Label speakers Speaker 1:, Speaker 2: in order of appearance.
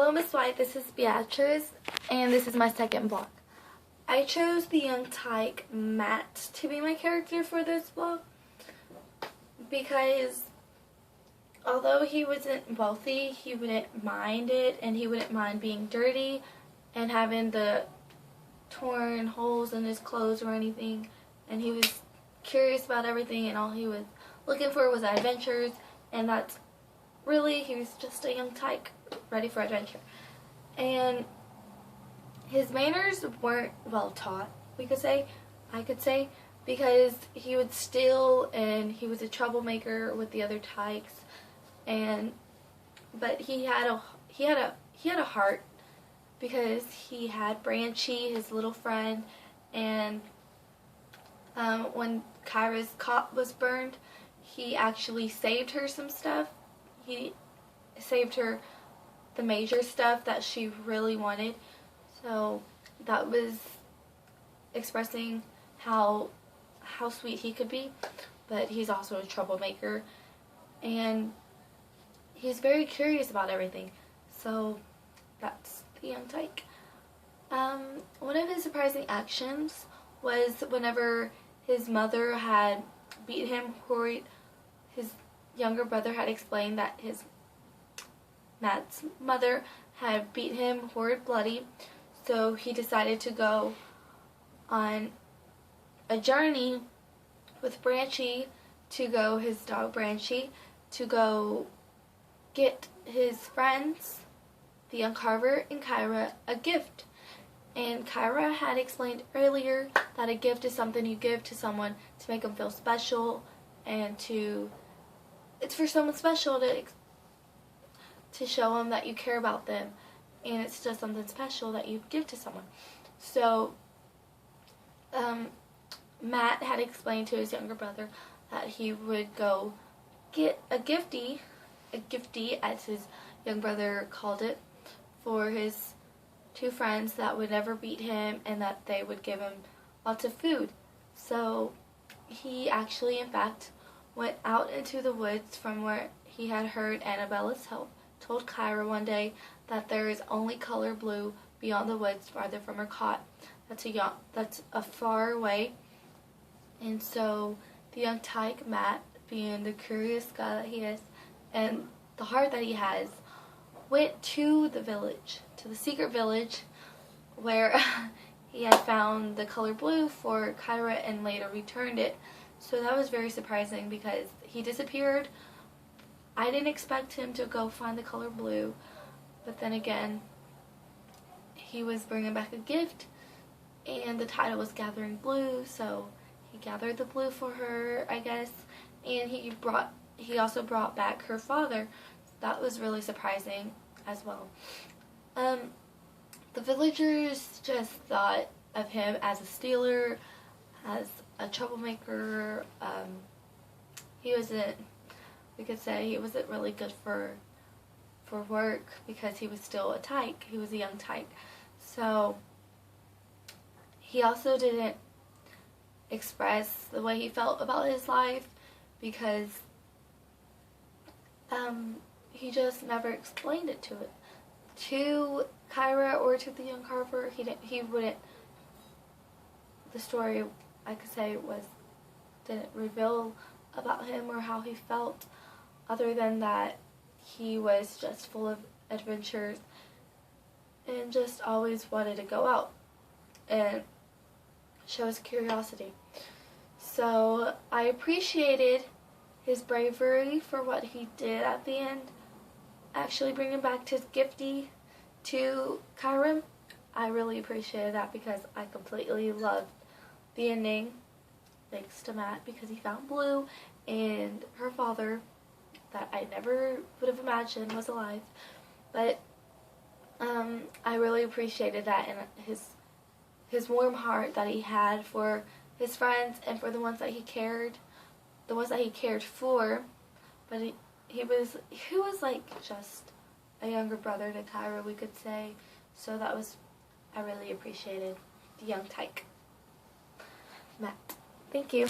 Speaker 1: Hello Miss White, this is Beatrice, and this is my second vlog. I chose the young tyke Matt to be my character for this vlog because although he wasn't wealthy, he wouldn't mind it, and he wouldn't mind being dirty and having the torn holes in his clothes or anything, and he was curious about everything, and all he was looking for was adventures, and that's really, he was just a young tyke ready for adventure. And his manners weren't well taught, I could say, because he would steal and he was a troublemaker with the other tykes, but he had a heart because he had Branchy, his little friend, and when Kyra's cot was burned, he actually saved her some stuff. He saved her the major stuff that she really wanted. So that was expressing how sweet he could be. But he's also a troublemaker, and he's very curious about everything. So that's the young tyke. One of his surprising actions was whenever his mother had beat him horrid. His younger brother had explained that Matt's mother had beat him horrid bloody, so he decided to go on a journey with Branchy his dog Branchy, to go get his friends, the young carver and Kyra, a gift. And Kyra had explained earlier that a gift is something you give to someone to make them feel special, and it's for someone special to show them that you care about them, and it's just something special that you give to someone. So Matt had explained to his younger brother that he would go get a gifty as his young brother called it, for his two friends that would never beat him, and that they would give him lots of food. So he actually, in fact, went out into the woods from where he had heard Annabella's help, told Kyra one day that there is only color blue beyond the woods farther from her cot. That's a far way. And so the young tyke Matt, being the curious guy that he is and the heart that he has, went to the village, to the secret village, where he had found the color blue for Kyra and later returned it. So that was very surprising because he disappeared. I didn't expect him to go find the color blue, but then again, he was bringing back a gift, and the title was Gathering Blue, so he gathered the blue for her, I guess, and he also brought back her father. That was really surprising as well. The villagers just thought of him as a stealer, as a troublemaker. We could say he wasn't really good for work because he was still a tyke. He was a young tyke. So he also didn't express the way he felt about his life because he just never explained it to Kyra or to the young carver. He wouldn't. The story, I could say, didn't reveal about him or how he felt, other than that he was just full of adventures and just always wanted to go out and show his curiosity. So I appreciated his bravery for what he did at the end, actually bringing back his gifty to Kyra. I really appreciated that because I completely loved the ending, thanks to Matt, because he found Blue, and her father, that I never would have imagined was alive. But I really appreciated that, and his warm heart that he had for his friends and for the ones that he cared for. But he was like just a younger brother to Kyra, we could say. So I really appreciated the young tyke Matt. Thank you.